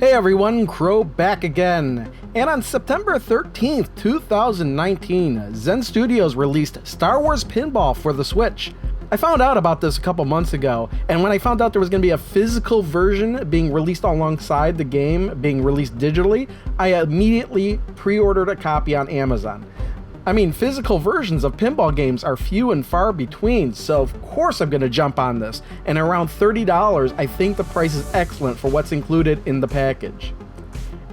Hey everyone, Crow back again. And on September 13th, 2019, Zen Studios released Star Wars Pinball for the Switch. I found out about this a couple months ago, and when I found out there was going to be a physical version being released alongside the game being released digitally, I immediately pre-ordered a copy on Amazon. I mean, physical versions of pinball games are few and far between, so of course I'm going to jump on this. And around $30, I think the price is excellent for what's included in the package.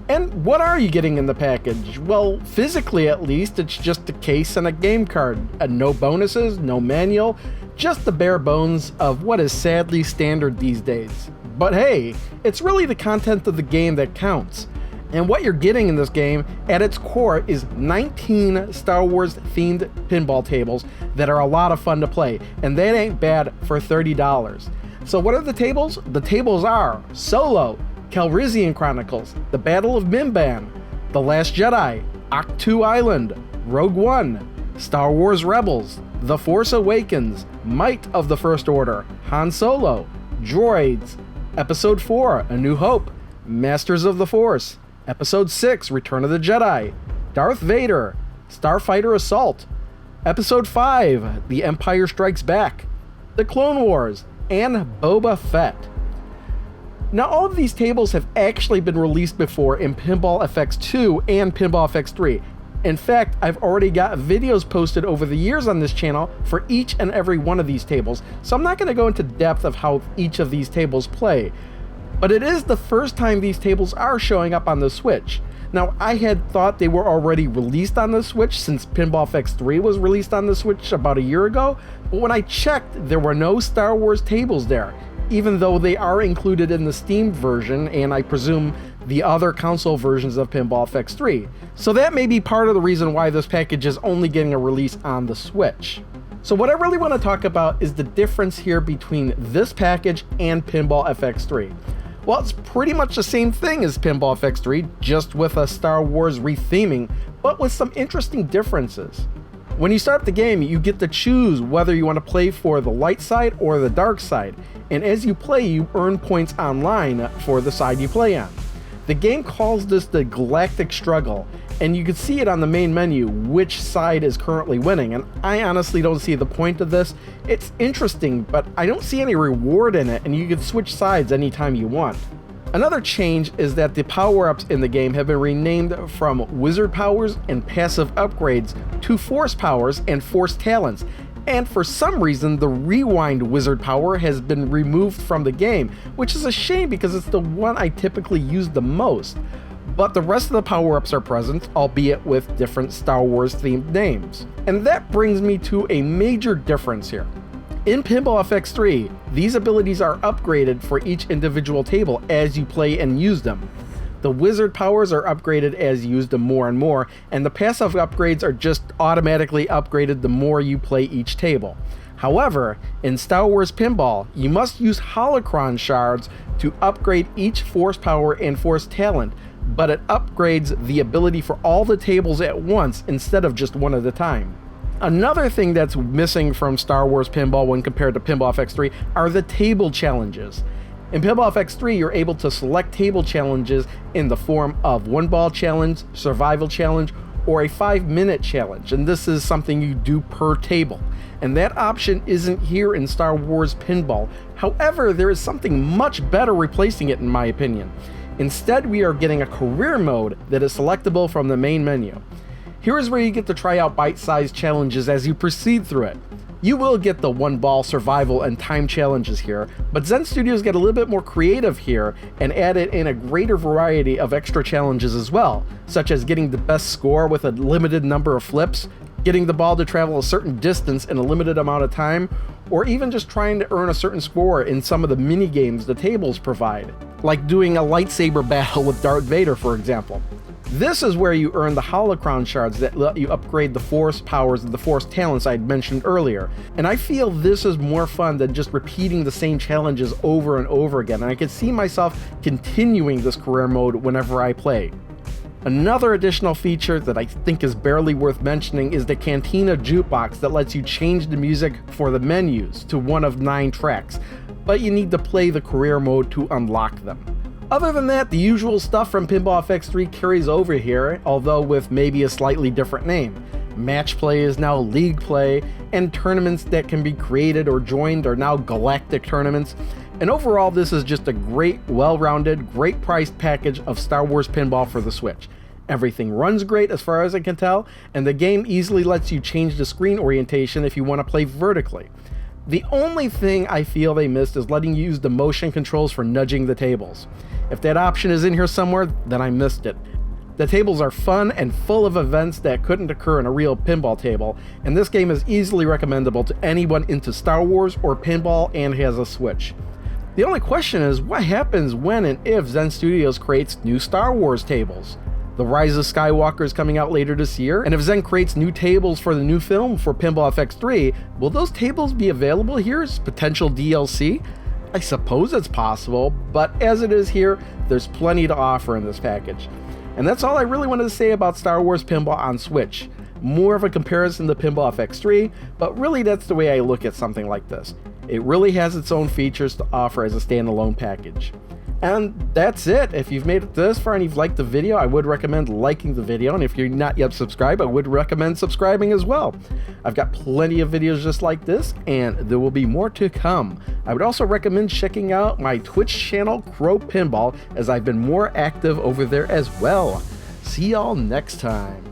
And what are you getting in the package? Well, physically at least, it's just a case and a game card. No bonuses, no manual, just the bare bones of what is sadly standard these days. But hey, it's really the content of the game that counts. And what you're getting in this game, at its core, is 19 Star Wars themed pinball tables that are a lot of fun to play, and that ain't bad for $30. So what are the tables? The tables are Solo, Calrissian Chronicles, The Battle of Mimban, The Last Jedi, Ahch-To Island, Rogue One, Star Wars Rebels, The Force Awakens, Might of the First Order, Han Solo, Droids, Episode 4, A New Hope, Masters of the Force, Episode 6, Return of the Jedi, Darth Vader, Starfighter Assault, Episode 5, The Empire Strikes Back, The Clone Wars, and Boba Fett. Now, all of these tables have actually been released before in Pinball FX2 and Pinball FX3. In fact, I've already got videos posted over the years on this channel for each and every one of these tables, so I'm not going to go into depth of how each of these tables play. But it is the first time these tables are showing up on the Switch. Now, I had thought they were already released on the Switch since Pinball FX3 was released on the Switch about a year ago, but when I checked, there were no Star Wars tables there, even though they are included in the Steam version and I presume the other console versions of Pinball FX3. So that may be part of the reason why this package is only getting a release on the Switch. So what I really want to talk about is the difference here between this package and Pinball FX3. Well, it's pretty much the same thing as Pinball FX3, just with a Star Wars retheming, but with some interesting differences. When you start the game, you get to choose whether you want to play for the light side or the dark side, and as you play, you earn points online for the side you play on. The game calls this the Galactic Struggle, and you can see it on the main menu which side is currently winning, and I honestly don't see the point of this. It's interesting, but I don't see any reward in it, and you can switch sides anytime you want. Another change is that the power-ups in the game have been renamed from Wizard Powers and Passive Upgrades to Force Powers and Force Talents, and for some reason the Rewind Wizard Power has been removed from the game, which is a shame because it's the one I typically use the most. But the rest of the power-ups are present, albeit with different Star Wars themed names. And that brings me to a major difference here. In Pinball FX3, these abilities are upgraded for each individual table as you play and use them. The wizard powers are upgraded as you use them more and more, and the passive upgrades are just automatically upgraded the more you play each table. However, in Star Wars Pinball, you must use holocron shards to upgrade each force power and force talent, but it upgrades the ability for all the tables at once instead of just one at a time. Another thing that's missing from Star Wars Pinball when compared to Pinball FX3 are the table challenges. In Pinball FX3, you're able to select table challenges in the form of one ball challenge, survival challenge, or a 5-minute challenge, and this is something you do per table. And that option isn't here in Star Wars Pinball. However, there is something much better replacing it in my opinion. Instead, we are getting a career mode that is selectable from the main menu. Here is where you get to try out bite-sized challenges as you proceed through it. You will get the one-ball survival and time challenges here, but Zen Studios get a little bit more creative here and added in a greater variety of extra challenges as well, such as getting the best score with a limited number of flips, getting the ball to travel a certain distance in a limited amount of time, or even just trying to earn a certain score in some of the mini-games the tables provide, like doing a lightsaber battle with Darth Vader, for example. This is where you earn the holocron shards that let you upgrade the force powers and the force talents I'd mentioned earlier, and I feel this is more fun than just repeating the same challenges over and over again, and I can see myself continuing this career mode whenever I play. Another additional feature that I think is barely worth mentioning is the Cantina Jukebox that lets you change the music for the menus to one of 9 tracks, but you need to play the career mode to unlock them. Other than that, the usual stuff from Pinball FX3 carries over here, although with maybe a slightly different name. Match play is now league play, and tournaments that can be created or joined are now galactic tournaments. And overall, this is just a great, well-rounded, great priced package of Star Wars Pinball for the Switch. Everything runs great as far as I can tell, and the game easily lets you change the screen orientation if you want to play vertically. The only thing I feel they missed is letting you use the motion controls for nudging the tables. If that option is in here somewhere, then I missed it. The tables are fun and full of events that couldn't occur in a real pinball table, and this game is easily recommendable to anyone into Star Wars or pinball and has a Switch. The only question is, what happens when and if Zen Studios creates new Star Wars tables? The Rise of Skywalker is coming out later this year, and if Zen creates new tables for the new film for Pinball FX3, will those tables be available here as potential DLC? I suppose it's possible, but as it is here, there's plenty to offer in this package. And that's all I really wanted to say about Star Wars Pinball on Switch. More of a comparison to Pinball FX3, but really that's the way I look at something like this. It really has its own features to offer as a standalone package. And that's it. If you've made it this far and you've liked the video, I would recommend liking the video. And if you're not yet subscribed, I would recommend subscribing as well. I've got plenty of videos just like this, and there will be more to come. I would also recommend checking out my Twitch channel, Crow Pinball, as I've been more active over there as well. See y'all next time.